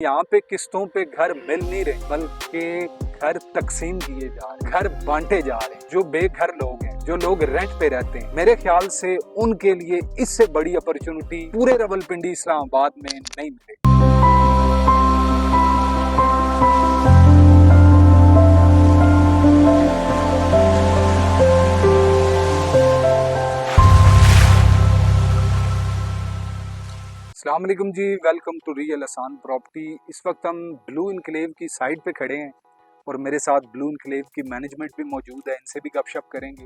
यहाँ पे किस्तों पे घर मिल नहीं रहे, बल्कि घर तकसीम किए जा रहे, घर बांटे जा रहे हैं। जो बेघर लोग हैं, जो लोग रेंट पे रहते हैं, मेरे ख्याल से उनके लिए इससे बड़ी अपॉर्चुनिटी पूरे रावलपिंडी इस्लामाबाद में नहीं मिलेगी। अस्सलाम वालेकुम जी, वेलकम टू रियल आसान प्रॉपर्टी। इस वक्त हम ब्लू इनक्लेव की साइट पे खड़े हैं और मेरे साथ ब्लू इनक्लेव की मैनेजमेंट भी मौजूद है, इनसे भी गपशप करेंगे।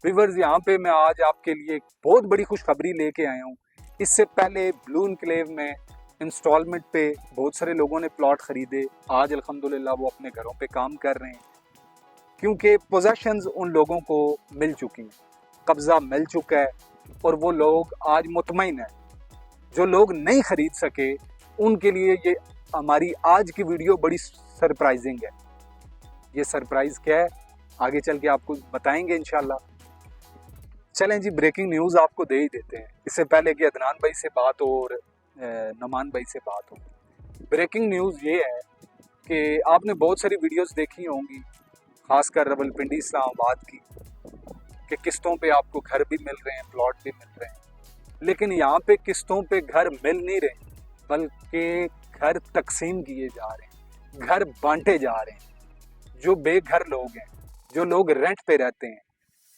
व्यूअर्स, यहाँ पे मैं आज आपके लिए एक बहुत बड़ी खुशखबरी लेके आया हूँ। इससे पहले ब्लू इनक्लेव में इंस्टॉलमेंट पे बहुत सारे लोगों ने प्लॉट ख़रीदे। आज अल्हम्दुलिल्लाह वो अपने घरों पे काम कर रहे हैं, क्योंकि पोजेशंस उन लोगों को मिल चुकी हैं, कब्ज़ा मिल चुका है और वो लोग आज मुतमईन है। जो लोग नहीं खरीद सके उनके लिए ये हमारी आज की वीडियो बड़ी सरप्राइजिंग है। ये सरप्राइज क्या है आगे चल के आपको बताएंगे इंशाल्लाह। चलें जी, ब्रेकिंग न्यूज़ आपको दे ही देते हैं, इससे पहले कि अदनान भाई से बात हो और नमान भाई से बात हो। ब्रेकिंग न्यूज़ ये है कि आपने बहुत सारी वीडियोस देखी होंगी, खासकर रावलपिंडी इस्लामाबाद की, कि किस्तों पे आपको घर भी मिल रहे हैं, प्लॉट भी मिल रहे हैं। लेकिन यहाँ पे किस्तों पे घर मिल नहीं रहे, बल्कि घर तकसीम किए जा रहे हैं, घर बांटे जा रहे हैं। जो बेघर लोग हैं, जो लोग रेंट पे रहते हैं,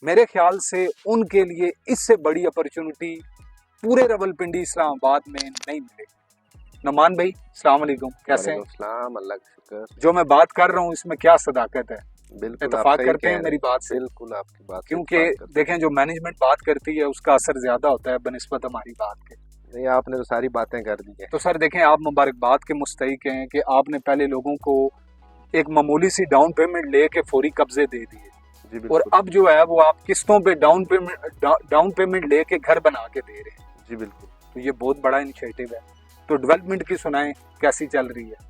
मेरे ख्याल से उनके लिए इससे बड़ी अपॉर्चुनिटी पूरे रावलपिंडी इस्लामाबाद में नहीं मिलेगी। नमान भाई, अस्सलाम वालेकुम, कैसे हैं? अल्लाह का शुक्र। जो मैं बात कर रहा हूँ इसमें क्या सदाकत है? बिल्कुल इत्तेफाक करते हैं मेरी बात से? बिल्कुल आपकी बात, क्योंकि देखें, जो मैनेजमेंट बात करती है उसका असर ज्यादा होता है बनिस्बत हमारी बात के। नहीं, आपने तो सारी बातें कर दी है। तो सर देखें, आप मुबारकबाद के मुस्तहिक हैं कि आपने पहले लोगों को एक मामूली सी डाउन पेमेंट लेके फौरी कब्जे दे दिए, और अब जो है वो आप किस्तों पे डाउन पेमेंट लेके घर बना के दे रहे हैं। जी बिल्कुल। तो ये बहुत बड़ा इनिशिएटिव है। तो डेवलपमेंट की सुनाएं, कैसी चल रही है?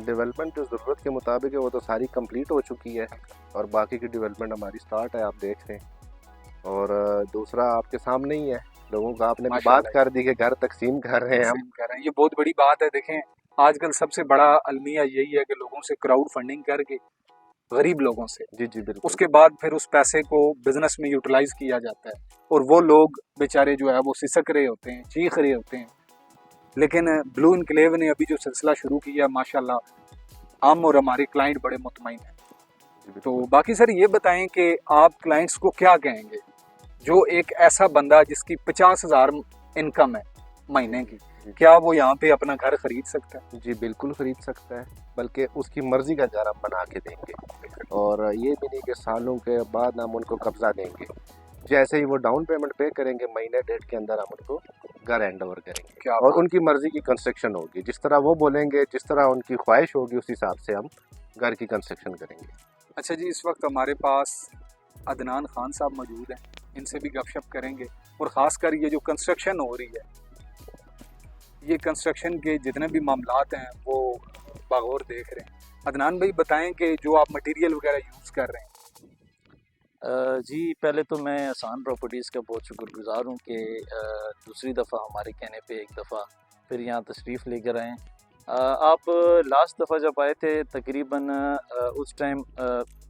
डेवलपमेंट जो ज़रूरत के मुताबिक है वो तो सारी कंप्लीट हो चुकी है, और बाकी की डेवलपमेंट हमारी स्टार्ट है, आप देख रहे हैं। और दूसरा आपके सामने ही है, लोगों का आपने बात कर दी कि घर तकसीम कर रहे हैं हम। ये बहुत बड़ी बात है। देखें, आजकल सबसे बड़ा अलमिया यही है कि लोगों से क्राउड फंडिंग करके, गरीब लोगों से, जी जी बिल्कुल, उसके बाद फिर उस पैसे को बिजनेस में यूटिलाइज किया जाता है, और वो लोग बेचारे जो है वो सिसक रहे होते हैं, चीख रहे होते हैं। लेकिन ब्लू इनक्लेव ने अभी जो सिलसिला शुरू किया, माशाल्लाह हम और हमारे क्लाइंट बड़े मुतमईन हैं। तो बाकी सर ये बताएं कि आप क्लाइंट्स को क्या कहेंगे, जो एक ऐसा बंदा जिसकी 50,000 इनकम है महीने की, क्या वो यहाँ पे अपना घर खरीद सकता है? जी बिल्कुल खरीद सकता है, बल्कि उसकी मर्जी का घर हम बना के देंगे, और ये भी नहीं कि सालों के बाद हम उनको कब्जा देंगे। जैसे ही वो डाउन पेमेंट पे करेंगे, महीने डेढ़ के अंदर हम उनको घर हैंड ओवर करेंगे, और उनकी मर्जी की कंस्ट्रक्शन होगी। जिस तरह वो बोलेंगे, जिस तरह उनकी ख्वाहिश होगी, उस हिसाब से हम घर की कंस्ट्रक्शन करेंगे। अच्छा जी, इस वक्त हमारे पास अदनान खान साहब मौजूद हैं, इनसे भी गपशप करेंगे। और ख़ासकर ये जो कंस्ट्रक्शन हो रही है, ये कंस्ट्रक्शन के जितने भी मामलात हैं वो बागौर देख रहे हैं। अदनान भाई बताएं कि जो आप मटेरियल वगैरह यूज़ कर रहे हैं। जी, पहले तो मैं आसान प्रॉपर्टीज़ का बहुत शुक्रगुज़ार हूँ कि दूसरी दफ़ा हमारे कहने पे एक दफ़ा फिर यहाँ तशरीफ़ लेकर आएँ। आप लास्ट दफ़ा जब आए थे तकरीबन उस टाइम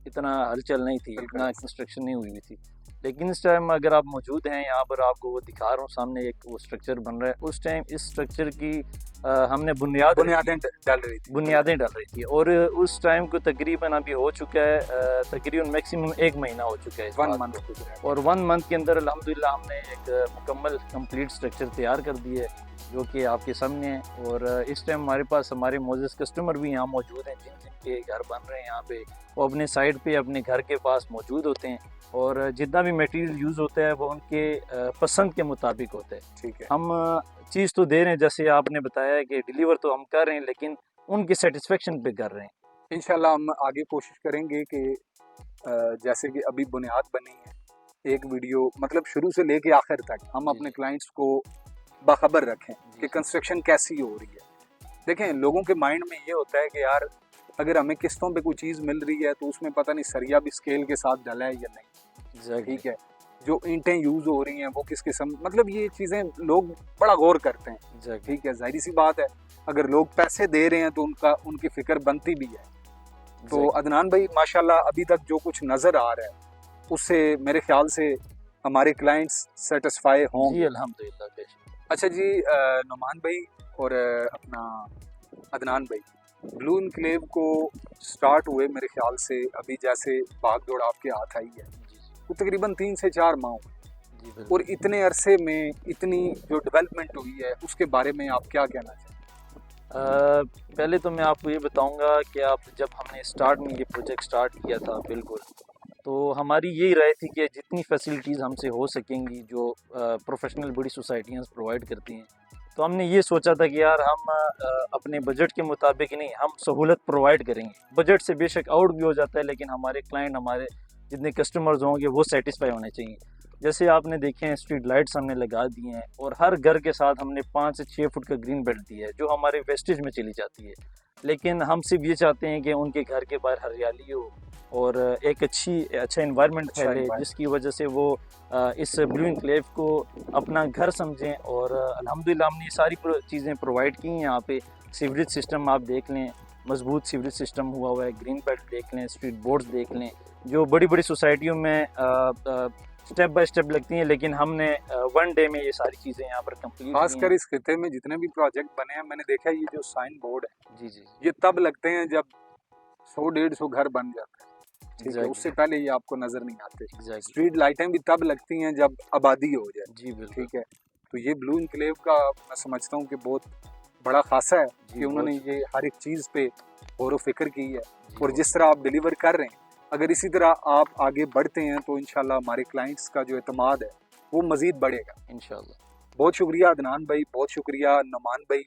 इतना हलचल नहीं थी, इतना कंस्ट्रक्शन नहीं हुई हुई थी। लेकिन इस टाइम अगर आप मौजूद हैं यहाँ पर, आपको वो दिखा रहा हूँ सामने, एक वो स्ट्रक्चर बन रहा है। उस टाइम इस स्ट्रक्चर की हमने बुनियादें डाल रही थी, और उस टाइम को तकरीबन अभी हो चुका है, तकरीबन मैक्सिमम 1 महीना हो चुका है, 1 मंथ। और 1 मंथ के अंदर अल्हम्दुलिल्लाह हमने एक मुकम्मल कंप्लीट स्ट्रक्चर तैयार कर दिया है, जो कि आपके सामने है। और इस टाइम हमारे पास हमारे मोज़ेज़ कस्टमर भी यहाँ मौजूद हैं, जिन के घर बन रहे हैं यहाँ पे, वो अपने साइड पे अपने घर के पास मौजूद होते हैं, और जितना भी मटेरियल यूज़ होता है वो उनके पसंद के मुताबिक होता है। ठीक है, हम चीज़ तो दे रहे हैं, जैसे आपने बताया है कि डिलीवर तो हम कर रहे हैं, लेकिन उनके सेटिस्फेक्शन पे कर रहे हैं। इंशाल्लाह हम आगे कोशिश करेंगे कि जैसे कि अभी बुनियाद बनी है, एक वीडियो मतलब शुरू से लेके आखिर तक हम अपने क्लाइंट्स को बाखबर रखें कि कंस्ट्रक्शन कैसी हो रही है। देखें, लोगों के माइंड में ये होता है कि यार अगर हमें किस्तों पे कोई चीज़ मिल रही है तो उसमें पता नहीं सरिया भी स्केल के साथ डला है या नहीं। ठीक है, जो ईंटें यूज़ हो रही हैं वो किस किस्म, मतलब ये चीज़ें लोग बड़ा गौर करते हैं। एग्जैक्टली। ठीक है, जाहिर सी बात है, अगर लोग पैसे दे रहे हैं तो उनकी फिक्र बनती भी है। तो अदनान भाई माशाल्लाह अभी तक जो कुछ नज़र आ रहा है उससे मेरे ख्याल से हमारे क्लाइंट्स सेटिस्फाई जी होंगे। अल्हम्दुलिल्लाह बेशक। अच्छा जी, नुमान भाई और अपना अदनान भाई, ब्लू इनक्लेव को स्टार्ट हुए मेरे ख्याल से अभी जैसे भाग दौड़ आपके हाथ आई है, जी जी वो तकरीबन 3 से 4 माह हुए, जी और बिल्कुल। इतने अरसे में इतनी जो डेवलपमेंट हुई है उसके बारे में आप क्या कहना चाहें? पहले तो मैं आपको ये बताऊंगा कि आप जब हमने स्टार्ट में ये प्रोजेक्ट स्टार्ट किया था बिल्कुल, तो हमारी यही राय थी कि जितनी फैसिलिटीज़ हमसे हो सकेंगी जो प्रोफेशनल बड़ी सोसाइटियाँ प्रोवाइड करती हैं, तो हमने ये सोचा था कि यार हम अपने बजट के मुताबिक नहीं, हम सहूलत प्रोवाइड करेंगे। बजट से बेशक आउट भी हो जाता है, लेकिन हमारे क्लाइंट, हमारे जितने कस्टमर्स होंगे वो सेटिस्फाई होने चाहिए। जैसे आपने देखे हैं स्ट्रीट लाइट्स हमने लगा दिए हैं, और हर घर के साथ हमने 5 से 6 फुट का ग्रीन बेल्ट दिया है जो हमारे वेस्टेज में चली जाती है। लेकिन हम सिर्फ ये चाहते हैं कि उनके घर के बाहर हरियाली हो और एक अच्छा इन्वायरमेंट अच्छा फैले, environment। जिसकी वजह से वो इस ब्लू इनक्लेव को अपना घर समझें। और अल्हम्दुलिल्लाह हमने ये सारी चीज़ें प्रोवाइड की हैं यहाँ पे। सीवरेज सिस्टम आप देख लें, मजबूत सीवरेज सिस्टम हुआ है, ग्रीन बेल्ट देख लें, स्ट्रीट बोर्ड्स देख लें, जो बड़ी बड़ी सोसाइटियों में स्टेप बाय स्टेप लगती हैं, लेकिन हमने 1 डे में ये सारी चीज़ें यहाँ पर कंप्लीट की खासकर हैं। इस खिते में जितने भी प्रोजेक्ट बने हैं मैंने देखा है, ये जो साइन बोर्ड है जी जी ये तब लगते हैं जब 100-150 घर बन जाते हैं। ठीक है, उससे एग्जैक्टली पहले ये आपको नजर नहीं आते। एग्जैक्टली। स्ट्रीट लाइटें भी तब लगती हैं जब आबादी हो जाए। जी बिल्कुल। ठीक है, तो ये ब्लू इनक्लेव का मैं समझता हूँ कि बहुत बड़ा खासा है जी कि उन्होंने बहुत ये हर एक चीज़ पे गौर व फिक्र की है, जी और बहुत जिस तरह आप डिलीवर कर रहे हैं, अगर इसी तरह आप आगे बढ़ते हैं तो इंशाल्लाह हमारे क्लाइंट्स का जो एतमाद है वो मज़ीद बढ़ेगा। इंशाल्लाह। बहुत शुक्रिया अदनान भाई, बहुत शुक्रिया नुमान भाई,